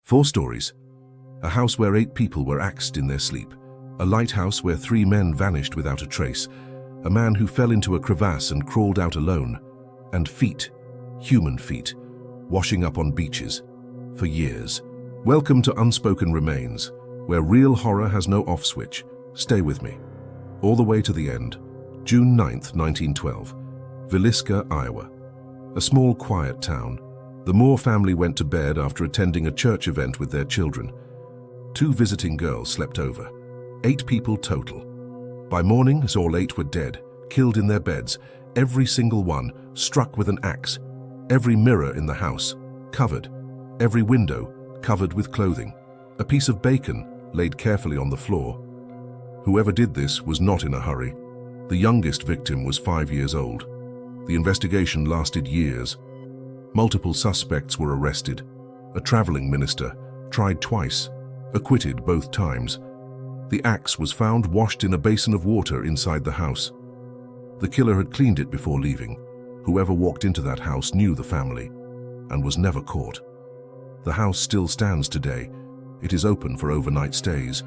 4 stories. A house where 8 people were axed in their sleep. A lighthouse where 3 men vanished without a trace. A man who fell into a crevasse and crawled out alone. And feet, human feet, washing up on beaches for years. Welcome to Unspoken Remains, where real horror has no off switch. Stay with me. All the way to the end. June 9th, 1912. Villisca, Iowa. A small, quiet town. The Moore family went to bed after attending a church event with their children. 2 visiting girls slept over. 8 people total. By morning, as all 8 were dead, killed in their beds, every single one struck with an axe. Every mirror in the house covered. Every window covered with clothing. A piece of bacon laid carefully on the floor. Whoever did this was not in a hurry. The youngest victim was 5 years old. The investigation lasted years. Multiple suspects were arrested. A traveling minister tried twice, acquitted both times. The axe was found washed in a basin of water inside the house. The killer had cleaned it before leaving. Whoever walked into that house knew the family and was never caught. The house still stands today. It is open for overnight stays.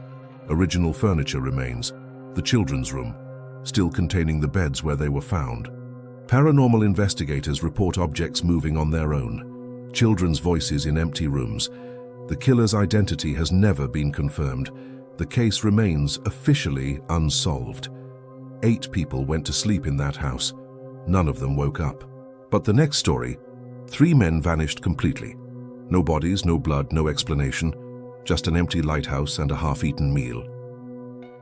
Original furniture remains. The children's room, still containing the beds where they were found. Paranormal investigators report objects moving on their own. Children's voices in empty rooms. The killer's identity has never been confirmed. The case remains officially unsolved. 8 people went to sleep in that house. None of them woke up. But the next story, 3 men vanished completely. No bodies, no blood, no explanation. Just an empty lighthouse and a half-eaten meal.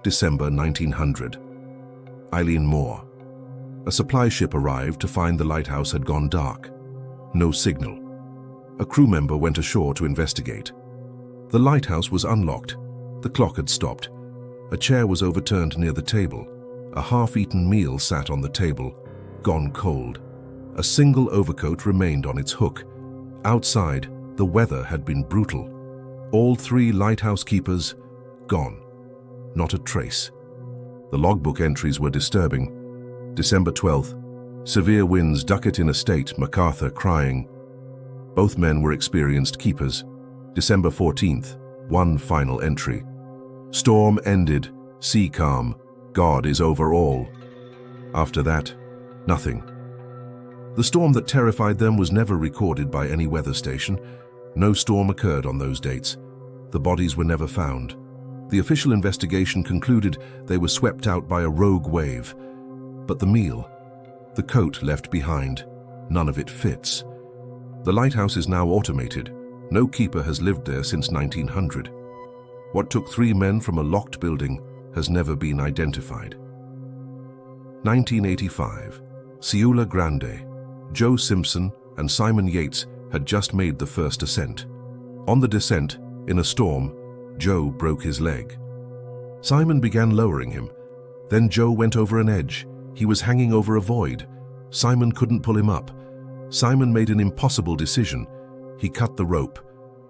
December 1900. Eileen Moore. A supply ship arrived to find the lighthouse had gone dark. No signal. A crew member went ashore to investigate. The lighthouse was unlocked. The clock had stopped. A chair was overturned near the table. A half-eaten meal sat on the table, gone cold. A single overcoat remained on its hook. Outside, the weather had been brutal. All 3 lighthouse keepers, gone. Not a trace. The logbook entries were disturbing. December 12th. Severe winds, Duckett in a state, MacArthur crying. Both men were experienced keepers. December 14th. 1 final entry. Storm ended, sea calm, God is over all. After that, nothing. The storm that terrified them was never recorded by any weather station. No storm occurred on those dates. The bodies were never found. The official investigation concluded they were swept out by a rogue wave. But the meal, the coat left behind, none of it fits. The lighthouse is now automated. No keeper has lived there since 1900. What took 3 men from a locked building has never been identified. 1985. Ciula Grande. Joe Simpson and Simon Yates had just made the first ascent. On the descent, in a storm, Joe broke his leg. Simon began lowering him. Then Joe went over an edge. He was hanging over a void. Simon couldn't pull him up. Simon made an impossible decision. He cut the rope.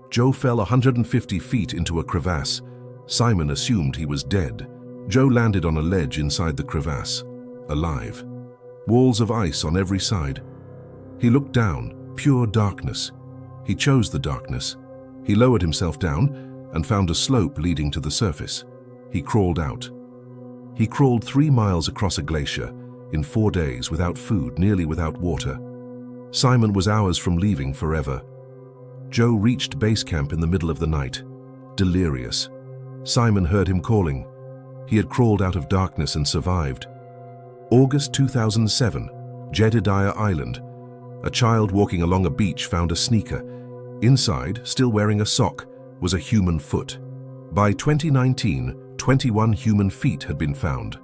Joe fell 150 feet into a crevasse. Simon assumed he was dead. Joe landed on a ledge inside the crevasse, alive. Walls of ice on every side. He looked down, pure darkness. He chose the darkness. He lowered himself down and found a slope leading to the surface. He crawled out. He crawled 3 miles across a glacier in 4 days without food, nearly without water. Simon was hours from leaving forever. Joe reached base camp in the middle of the night, delirious. Simon heard him calling. He had crawled out of darkness and survived. August 2007, Jedediah Island. A child walking along a beach found a sneaker. Inside, still wearing a sock, was a human foot. By 2019, 21 human feet had been found.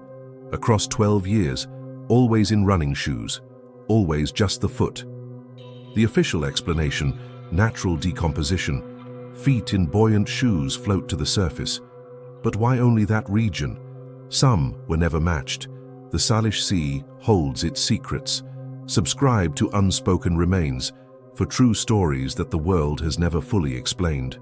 Across 12 years, always in running shoes, always just the foot. The official explanation, natural decomposition. Feet in buoyant shoes float to the surface. But why only that region? Some were never matched. The Salish Sea holds its secrets. Subscribe to Unspoken Remains for true stories that the world has never fully explained.